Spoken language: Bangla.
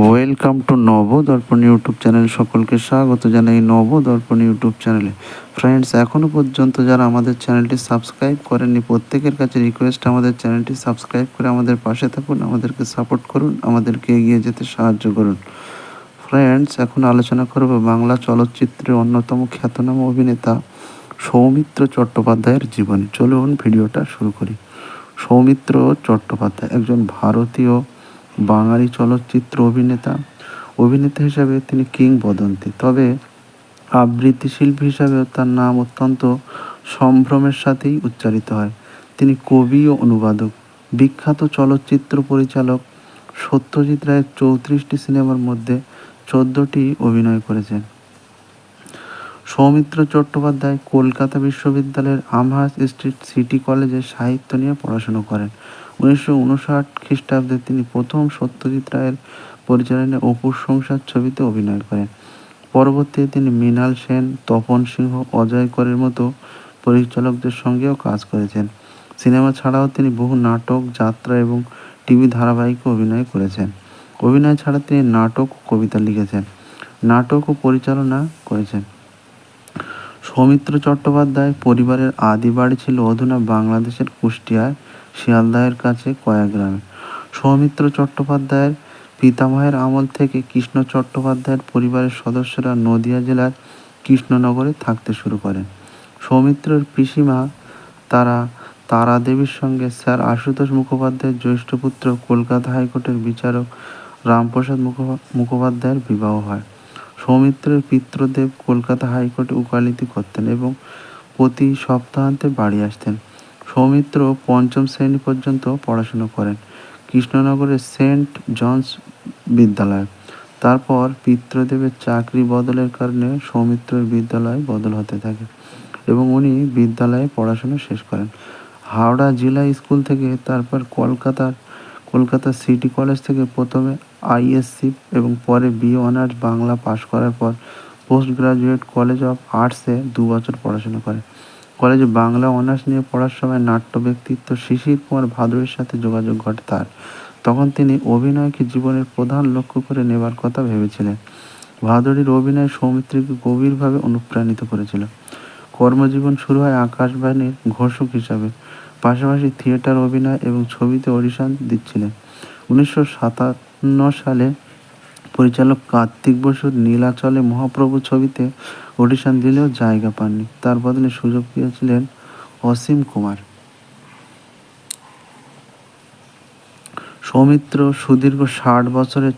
Welcome to Nabadarpan YouTube channel. সকলকে স্বাগত জানাই নবদর্পণ ইউটিউব চ্যানেলে। ফ্রেন্ডস, এখনও পর্যন্ত যারা আমাদের চ্যানেলটি সাবস্ক্রাইব করেননি, প্রত্যেকের কাছে রিকোয়েস্ট, আমাদের চ্যানেলটি সাবস্ক্রাইব করে আমাদের পাশে থাকুন, আমাদেরকে সাপোর্ট করুন, আমাদেরকে এগিয়ে যেতে সাহায্য করুন। ফ্রেন্ডস, এখন আলোচনা করব বাংলা চলচ্চিত্রের অন্যতম খ্যাতনামা অভিনেতা সৌমিত্র চট্টোপাধ্যায়ের জীবনী। চলুন ভিডিওটা শুরু করি। সৌমিত্র চট্টোপাধ্যায় একজন ভারতীয় বাঙালি চলচ্চিত্র অভিনেতা হিসাবে তিনি কিংবদন্তি। তবে আবৃত্তি শিল্পী হিসাবেও তার নাম অত্যন্ত সম্ভ্রমের সাথেই উচ্চারিত হয়। তিনি কবি ও অনুবাদক। বিখ্যাত চলচ্চিত্র পরিচালক সত্যজিৎ রায়ের 34টি সিনেমার মধ্যে 14টি অভিনয় করেছেন। সৌমিত্র চট্টোপাধ্যায় কলকাতা বিশ্ববিদ্যালয়ের আমহার্স্ট স্ট্রিট সিটি কলেজে সাহিত্য নিয়ে পড়াশুনো করেন। 1959 খ্রিস্টাব্দে তিনি প্রথম সত্যজিৎ রায়ের পরিচালনায় অপুর সংসার ছবিতে অভিনয় করেন। পরবর্তীতে তিনি মৃণাল সেন, তপন সিংহ, অজয় করের মতো পরিচালকদের সঙ্গেও কাজ করেছেন। সিনেমা ছাড়াও তিনি বহু নাটক, যাত্রা এবং টিভি ধারাবাহিকে অভিনয় করেছেন। অভিনয় ছাড়া তিনি নাটক ও কবিতা লিখেছেন, নাটক ও পরিচালনা করেছেন। সৌমিত্র চট্টোপাধ্যায় পরিবারের আদি বাড়ি ছিল অধুনা বাংলাদেশের কুষ্টিয়ায় শিয়ালদাহের কাছে কয়া গ্রামে। সৌমিত্র চট্টোপাধ্যায়ের পিতামহের আমল থেকে কৃষ্ণ চট্টোপাধ্যায়ের পরিবারের সদস্যরা নদিয়া জেলার কৃষ্ণনগরে থাকতে শুরু করেন। সৌমিত্রের পিসিমা তারা দেবীর সঙ্গে স্যার আশুতোষ মুখোপাধ্যায়ের জ্যৈষ্ঠ পুত্র কলকাতা হাইকোর্টের বিচারক রামপ্রসাদ মুখোপাধ্যায়ের বিবাহ হয়। সৌমিত্রের পিতৃদেব কলকাতা হাইকোর্টে উকালতি করতেন এবং প্রতি সপ্তাহান্তে বাড়ি আসতেন। সৌমিত্র পঞ্চম শ্রেণী পর্যন্ত পড়াশুনো করেন কৃষ্ণনগরের সেন্ট জনস বিদ্যালয়ে। তারপর পিতৃদেবের চাকরি বদলের কারণে সৌমিত্রের বিদ্যালয় বদল হতে থাকে এবং উনি বিদ্যালয়ে পড়াশোনা শেষ করেন। হাওড়া জেলা স্কুল থেকে, তারপর কলকাতা সিটি কলেজ থেকে প্রথমে আইএসসি এবং পরে বিএ অনার্স বাংলা পাশ করার পর পোস্ট গ্রাজুয়েট কলেজ অফ আর্টসে 2 বছর পড়াশোনা করেন। কলেজে বাংলা অনার্স নিয়ে পড়ার সময় নাট্য ব্যক্তিত্ব শিশির কুমার ভাদুড়ির সাথে যোগাযোগ ঘটে তার। তখন তিনি অভিনয়কে জীবনের প্রধান লক্ষ্য করে নেবার কথা ভেবেছিলেন। ভাদুড়ির অভিনয় সৌমিত্রকে গভীরভাবে অনুপ্রাণিত করেছিল। কর্মজীবন শুরু হয় আকাশবাণীর ঘোষক হিসাবে, পাশাপাশি থিয়েটার অভিনয় এবং ছবিতে অডিশন দিচ্ছিলেন। 1957 সালে পরিচালক কার্তিক বসুর নীলাচলে মহাপ্রভু ছবিতে অডিশন দিলেও জায়গা পাননি। তার বদলে সুযোগ পেয়েছিলেন অসীম কুমার। সৌমিত্র সুদীর্ঘ 60 বছরের